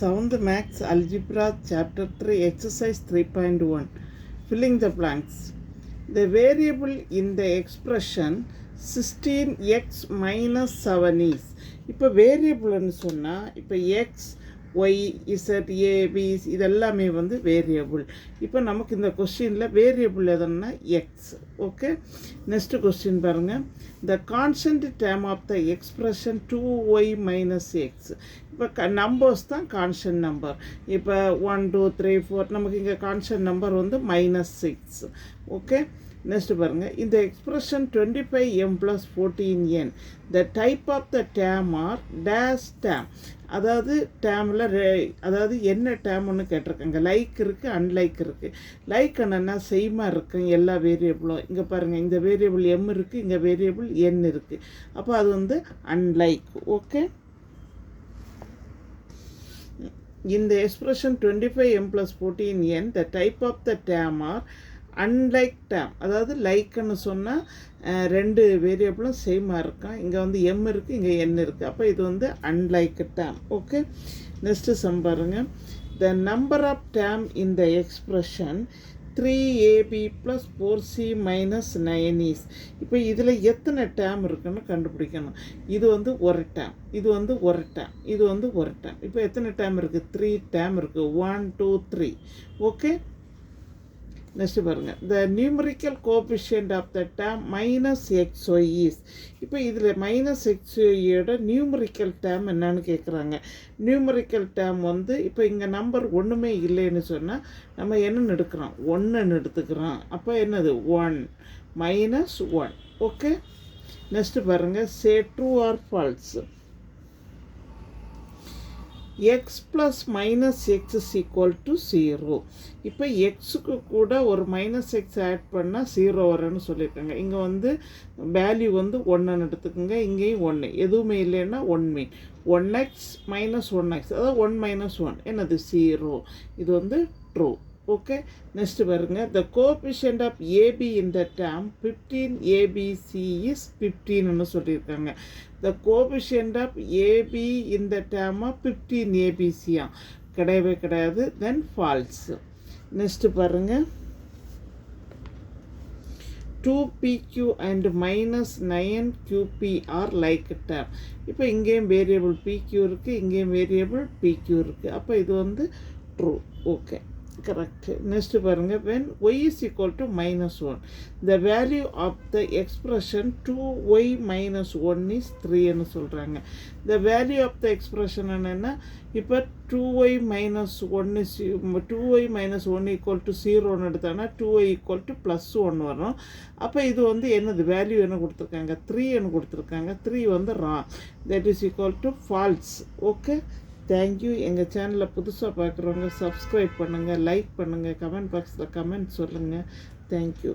7th Max Algebra Chapter 3 Exercise 3.1 Filling the blanks. The variable in the expression 16x minus 7 is. இப்போ வேரியபிள்னு சொன்னால் இப்போ X Y Z APs இதெல்லாமே வந்து variable. இப்போ நமக்கு இந்த கொஸ்டினில் வேரியபிள் எதுன்னா எக்ஸ். ஓகே, நெக்ஸ்ட் கொஸ்டின் பாருங்கள். The constant term of the expression 2y minus x. இப்போ நம்பர்ஸ் தான் கான்ஸ்டன்ட் நம்பர். இப்போ 1 2 3 4 நமக்கு இங்கே கான்ஸ்டன்ட் நம்பர் வந்து -6. ஓகே, நெக்ஸ்ட் பாருங்கள். இந்த expression 25m + 14n the type of the term are dash term. அதாவது டேர்மில் அதாவது என்ன டேர்ம்னு கேட்டிருக்காங்க. லைக் இருக்குது, அன்லைக் இருக்குது. லைக் என்னென்னா சேமாக இருக்குது எல்லா வேரியபிளும். இங்கே பாருங்கள், இந்த வேரியபிள் எம் இருக்குது, இங்கே வேரியபிள் என் இருக்குது. அப்போ அது வந்து அன்லைக். ஓகே, இந்த expression 25m + 14n the type of the term are unlike term. அதாவது லைக்குன்னு சொன்னால் ரெண்டு வேரியபிளும் சேமாக இருக்கும். இங்கே வந்து எம் இருக்குது, இங்கே என் இருக்குது. அப்போ இது வந்து unlike term. Okay, next sum பாருங்கள். The number of term in the expression 3ab + 4c - 9 is. இப்போ இதில் எத்தனை டேர்ம் இருக்குன்னு கண்டுபிடிக்கணும். இது வந்து ஒரு டேர்ம், இது வந்து ஒரு டேர்ம், இது வந்து ஒரு டேர்ம். இப்போ எத்தனை டேர்ம் இருக்குது? 3 டேர்ம் இருக்குது. 1 2 3. ஓகே, நெக்ஸ்ட்டு பாருங்கள். The numerical coefficient of the term -xy is. இப்போ இதில் -xyயோட நியூமரிக்கல் டேர்ம் என்னன்னு கேட்குறாங்க. நியூமரிக்கல் டேர்ம் வந்து இப்போ இங்கே நம்பர் ஒன்றுமே இல்லைன்னு சொன்னால் நம்ம என்னென்னு எடுக்கிறோம்? 1 எடுத்துக்கிறோம். அப்போ என்னது? 1 -1. ஓகே, நெக்ஸ்ட்டு பாருங்கள். சே true or false. x + -x is equal to 0. இப்போ எக்ஸுக்கு கூட ஒரு -x ஆட் பண்ணால் 0 வரும்னு சொல்லியிருக்காங்க. இங்கே வந்து வேல்யூ வந்து 1 எடுத்துக்கோங்க, இங்கேயும் 1. எதுவுமே இல்லைன்னா 1 1x - 1x, அதாவது 1 - 1 என்னது? 0. இது வந்து ட்ரூ. ஓகே, நெக்ஸ்ட் பாருங்க. The coefficient of A B in the term 15abc is 15ன்னு சொல்லியிருக்காங்க. The coefficient of A B in the term of 15abc கிடையவே கிடையாது. தென் ஃபால்ஸ். நெக்ஸ்ட் பாருங்க. 2pq and -9qp R like term. இப்போ இங்கேயும் வேரியபிள் pq இருக்குது, இங்கேயும் வேரியபிள் pq இருக்குது. அப்போ இது வந்து ட்ரூ. Okay, correct. Next பாருங்க. when y is equal to -1 the value of the expression 2y - 1 is 3 ன்னு சொல்கிறாங்க. the value of the expression என்னென்னா இப்போ 2y - 1 is 2y - 1 equal to 0ன்னு எடுத்தாங்கன்னா 2y equal to +1 வரும். அப்போ இது வந்து என்னது? வேல்யூ என்ன கொடுத்துருக்காங்க? 3ன்னு கொடுத்துருக்காங்க. 3 வந்து wrong. that is equal to false. Okay, thank you. எங்கள் சேனலில் புதுசாக பார்க்குறவங்க சப்ஸ்கிரைப் பண்ணுங்கள், லைக் பண்ணுங்கள், கமெண்ட் பாக்ஸில் கமெண்ட் சொல்லுங்கள். தேங்க்யூ.